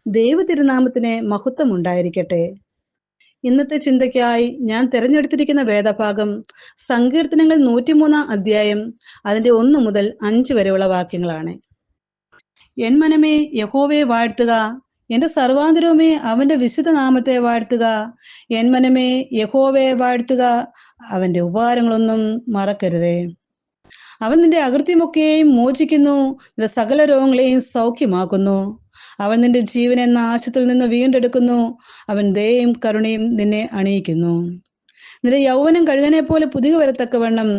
ദൈവ തിരുനാമത്തിന് മഹത്വം ഉണ്ടായിരിക്കട്ടെ. ഇന്നത്തെ ചിന്തയ്ക്കായി ഞാൻ തിരഞ്ഞെടുത്തിരിക്കുന്ന വേദഭാഗം സങ്കീർത്തനങ്ങൾ 103 അധ്യായം അതിന്റെ 1 മുതൽ 5 വരെയുള്ള വാക്യങ്ങളാണ്. എൻ മനമേ യഹോവയെ വാഴ്ത്തുക, എന്റെ സർവാന്തരവുമേ അവന്റെ വിശുദ്ധ നാമത്തെ വാഴ്ത്തുക. എൻ മനമേ യഹോവയെ വാഴ്ത്തുക, അവന്റെ ഉപകാരങ്ങളൊന്നും മറക്കരുതേ. അവൻ നിന്റെ അകൃത്യമൊക്കെയും മോചിക്കുന്നു, നിന്റെ സകല രോഗങ്ങളെയും സൗഖ്യമാക്കുന്നു. അവൻ നിന്റെ ജീവനെ നാശത്തിൽ നിന്ന് വീണ്ടെടുക്കുന്നു. അവൻ ദയയും കരുണയും നിന്നെ അണിയിക്കുന്നു. നിന്റെ യൗവനം കഴുകനെ പോലെ പുതിയ വരത്തക്കവണ്ണം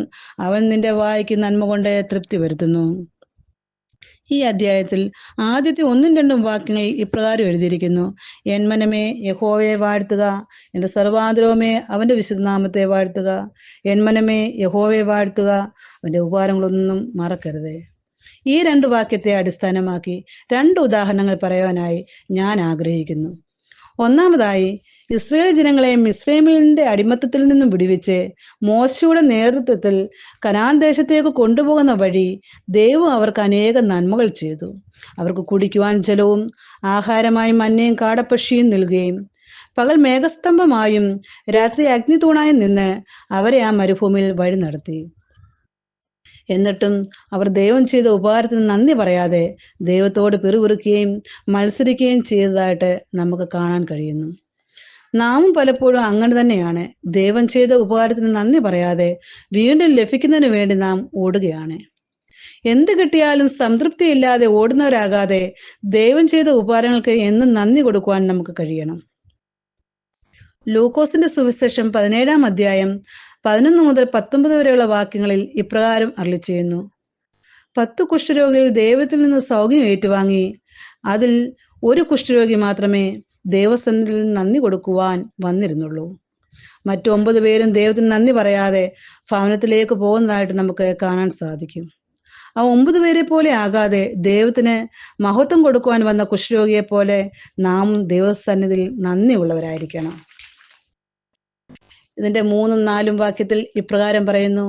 അവൻ നിന്റെ വായ്ക്ക് നന്മ കൊണ്ട് തൃപ്തി വരുത്തുന്നു. ഈ അധ്യായത്തിൽ ആദ്യത്തെ 1-2 വാക്യങ്ങൾ ഇപ്രകാരം എഴുതിയിരിക്കുന്നു: എൻ മനമേ യഹോവയെ വാഴ്ത്തുക, എന്റെ സർവാന്തരവുമേ അവന്റെ വിശുദ്ധനാമത്തെ വാഴ്ത്തുക. എൻ മനമേ യഹോവയെ വാഴ്ത്തുക, അവന്റെ ഉപകാരങ്ങളൊന്നും മറക്കരുതേ. ഈ 2 വാക്യത്തെ അടിസ്ഥാനമാക്കി 2 ഉദാഹരണങ്ങൾ പറയാനായി ഞാൻ ആഗ്രഹിക്കുന്നു. ഒന്നാമതായി, ഇസ്രായേൽ ജനങ്ങളെ മിസ്രയീമിന്റെ അടിമത്തത്തിൽ നിന്നും വിടുവിച്ച് മോശയുടെ നേതൃത്വത്തിൽ കനാൻ ദേശത്തേക്ക് കൊണ്ടുപോകുന്ന വഴി ദൈവം അവർക്ക് അനേകം നന്മകൾ ചെയ്തു. അവർക്ക് കുടിക്കുവാൻ ജലവും ആഹാരമായി മന്നയും കാടപ്പക്ഷിയും നൽകുകയും പകൽ മേഘസ്തംഭമായും രാത്രി അഗ്നിതൂണായും നിന്ന് അവരെ ആ മരുഭൂമിയിൽ വഴി നടത്തി. എന്നിട്ടും അവർ ദൈവം ചെയ്ത ഉപകാരത്തിന് നന്ദി പറയാതെ ദൈവത്തോട് പിറുപിറുക്കുകയും മത്സരിക്കുകയും ചെയ്തതായിട്ട് നമുക്ക് കാണാൻ കഴിയുന്നു. നാമും പലപ്പോഴും അങ്ങനെ തന്നെയാണ്. ദൈവം ചെയ്ത ഉപകാരത്തിന് നന്ദി പറയാതെ വീണ്ടും ലഭിക്കുന്നതിന് വേണ്ടി നാം ഓടുകയാണ്. എന്ത് കിട്ടിയാലും സംതൃപ്തിയില്ലാതെ ഓടുന്നവരാകാതെ ദൈവം ചെയ്ത ഉപകാരങ്ങൾക്ക് എന്നും നന്ദി കൊടുക്കുവാൻ നമുക്ക് കഴിയണം. ലൂക്കോസിന്റെ സുവിശേഷം 17-ാം അധ്യായം 11 മുതൽ 19 വരെയുള്ള വാക്യങ്ങളിൽ ഇപ്രകാരം അരുളിച്ചെയ്യുന്നു: 10 കുഷ്ഠരോഗികൾ ദൈവത്തിൽ നിന്ന് സൗഖ്യം ഏറ്റുവാങ്ങി. അതിൽ ഒരു കുഷ്ഠരോഗി മാത്രമേ ദൈവസന്നിധിയിൽ നന്ദി കൊടുക്കുവാൻ വന്നിരുന്നുള്ളൂ. മറ്റു 9 പേരും ദൈവത്തിന് നന്ദി പറയാതെ ഭവനത്തിലേക്ക് പോകുന്നതായിട്ട് നമുക്ക് കാണാൻ സാധിക്കും. ആ 9 പേരെ പോലെ ആകാതെ ദൈവത്തിന് മഹത്വം കൊടുക്കുവാൻ വന്ന കുഷ്ഠരോഗിയെ പോലെ നാം ദൈവസന്നിധിയിൽ നന്ദിയുള്ളവരായിരിക്കണം. ഇതിന്റെ 3-4 വാക്യത്തിൽ ഇപ്രകാരം പറയുന്നു: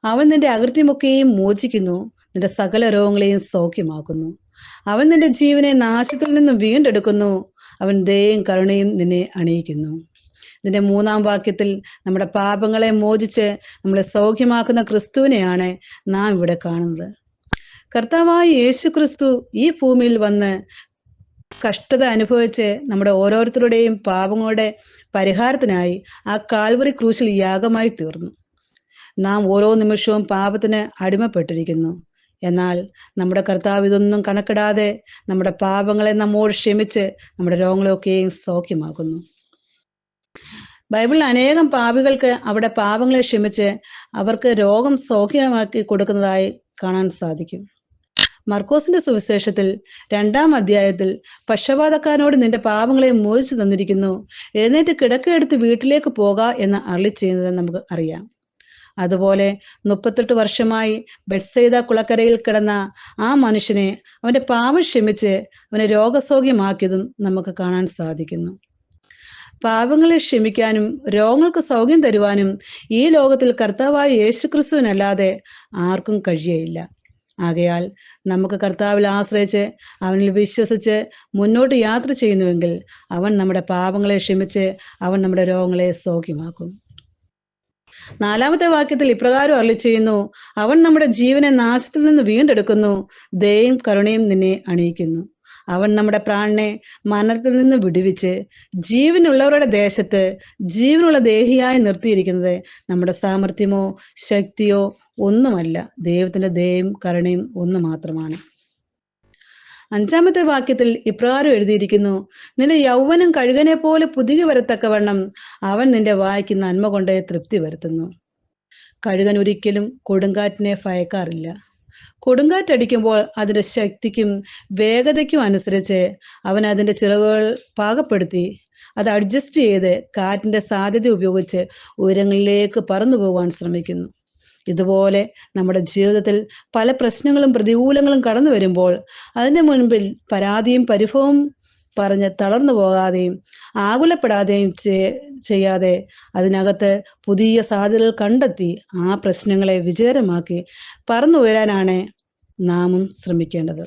അവൻ നിന്റെ അകൃത്യമൊക്കെയും മോചിക്കുന്നു, നിന്റെ സകല രോഗങ്ങളെയും സൗഖ്യമാക്കുന്നു. അവൻ നിന്റെ ജീവനെ നാശത്തിൽ നിന്നും വീണ്ടെടുക്കുന്നു. അവൻ ദയയും കരുണയും നിന്നെ അണിയിക്കുന്നു. ഇതിന്റെ 3-ാം വാക്യത്തിൽ നമ്മുടെ പാപങ്ങളെ മോചിച്ച് നമ്മളെ സൗഖ്യമാക്കുന്ന ക്രിസ്തുവിനെയാണ് നാം ഇവിടെ കാണുന്നത്. കർത്താവായ യേശു ക്രിസ്തു ഈ ഭൂമിയിൽ വന്ന് കഷ്ടത അനുഭവിച്ച് നമ്മുടെ ഓരോരുത്തരുടെയും പാപങ്ങളുടെ പരിഹാരത്തിനായി ആ കാൽവറി ക്രൂശിൽ യാഗമായി തീർന്നു. നാം ഓരോ നിമിഷവും പാപത്തിന് അടിമപ്പെട്ടിരിക്കുന്നു. എന്നാൽ നമ്മുടെ കർത്താവ് ഇതൊന്നും കണക്കിടാതെ നമ്മുടെ പാപങ്ങളെ നമ്മോട് ക്ഷമിച്ച് നമ്മുടെ രോഗങ്ങളൊക്കെയും സൗഖ്യമാക്കുന്നു. ബൈബിളിൽ അനേകം പാപികൾക്ക് അവരുടെ പാപങ്ങളെ ക്ഷമിച്ച് അവർക്ക് രോഗം സൗഖ്യമാക്കി കൊടുക്കുന്നതായി കാണാൻ സാധിക്കും. മർക്കോസിന്റെ സുവിശേഷത്തിൽ 2-ാം അധ്യായത്തിൽ പക്ഷപാതക്കാരനോട് നിന്റെ പാപങ്ങളെ മോചിച്ചു തന്നിരിക്കുന്നു, എഴുന്നേറ്റ് കിടക്കയെടുത്ത് വീട്ടിലേക്ക് പോക എന്ന് അരുളി ചെയ്യുന്നത് നമുക്ക് അറിയാം. അതുപോലെ 38 വർഷമായി ബെത്സയിദ കുളക്കരയിൽ കിടന്ന ആ മനുഷ്യനെ അവന്റെ പാപം ക്ഷമിച്ച് അവനെ രോഗസൗഖ്യമാക്കിയതും നമുക്ക് കാണാൻ സാധിക്കുന്നു. പാപങ്ങളെ ക്ഷമിക്കാനും രോഗങ്ങൾക്ക് സൗഖ്യം തരുവാനും ഈ ലോകത്തിൽ കർത്താവായ യേശുക്രിസ്തുവിനല്ലാതെ ആർക്കും കഴിയുകയില്ല. ആകയാൽ നമുക്ക് കർത്താവിൽ ആശ്രയിച്ച് അവനിൽ വിശ്വസിച്ച് മുന്നോട്ട് യാത്ര ചെയ്യുന്നുവെങ്കിൽ അവൻ നമ്മുടെ പാപങ്ങളെ ക്ഷമിച്ച് അവൻ നമ്മുടെ രോഗങ്ങളെ സൗഖ്യമാക്കും. 4-ാമത്തെ വാക്യത്തിൽ ഇപ്രകാരം അരുളി ചെയ്യുന്നു: അവൻ നമ്മുടെ ജീവനെ നാശത്തിൽ നിന്ന് വീണ്ടെടുക്കുന്നു, ദയയും കരുണയും നിന്നെ അണിയിക്കുന്നു. അവൻ നമ്മുടെ പ്രാണനെ മരണത്തിൽ നിന്ന് വിടുവിച്ച് ജീവനുള്ളവരുടെ ദേശത്ത് ജീവനുള്ള ദേഹിയായി നിർത്തിയിരിക്കുന്നത് നമ്മുടെ സാമർഥ്യമോ ശക്തിയോ ഒന്നുമല്ല, ദൈവത്തിന്റെ ദയയും കരുണയും ഒന്ന് മാത്രമാണ്. 5-ാമത്തെ വാക്യത്തിൽ ഇപ്രകാരം എഴുതിയിരിക്കുന്നു: നിന്റെ യൗവനം കഴുകനെ പോലെ പുതുകി വരത്തക്കവണ്ണം അവൻ നിന്റെ വായ്ക്ക് നന്മ കൊണ്ട് തൃപ്തി വരുത്തുന്നു. കഴുകൻ ഒരിക്കലും കൊടുങ്കാറ്റിനെ ഭയക്കാറില്ല. കൊടുങ്കാറ്റടിക്കുമ്പോൾ അതിന്റെ ശക്തിക്കും വേഗതയ്ക്കും അനുസരിച്ച് അവൻ അതിന്റെ ചിറകുകൾ പാകപ്പെടുത്തി അത് അഡ്ജസ്റ്റ് ചെയ്ത് കാറ്റിന്റെ സാധ്യത ഉപയോഗിച്ച് ഉയരങ്ങളിലേക്ക് പറന്നു പോകാൻ ശ്രമിക്കുന്നു. ഇതുപോലെ നമ്മുടെ ജീവിതത്തിൽ പല പ്രശ്നങ്ങളും പ്രതികൂലങ്ങളും കടന്നു വരുമ്പോൾ അതിന്റെ മുൻപിൽ പരാതിയും പരിഭവവും പറഞ്ഞ് തളർന്നു പോകാതെയും ആകുലപ്പെടാതെയും ചെയ്യാതെ അതിനകത്ത് പുതിയ സാധ്യതകൾ കണ്ടെത്തി ആ പ്രശ്നങ്ങളെ വിജയകരമാക്കി പറന്നുയരാനാണ് നാമും ശ്രമിക്കേണ്ടത്.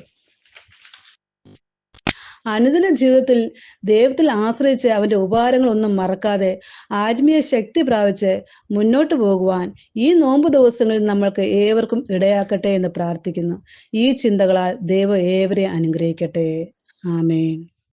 അനുദിന ജീവിതത്തിൽ ദൈവത്തിൽ ആശ്രയിച്ച് അവന്റെ ഉപകാരങ്ങളൊന്നും മറക്കാതെ ആത്മീയ ശക്തി പ്രാപിച്ച് മുന്നോട്ട് പോകുവാൻ ഈ നോമ്പ് ദിവസങ്ങളിൽ നമ്മൾക്ക് ഏവർക്കും ഇടയാക്കട്ടെ എന്ന് പ്രാർത്ഥിക്കുന്നു. ഈ ചിന്തകളാൽ ദൈവം ഏവരെ അനുഗ്രഹിക്കട്ടെ. ആമേൻ.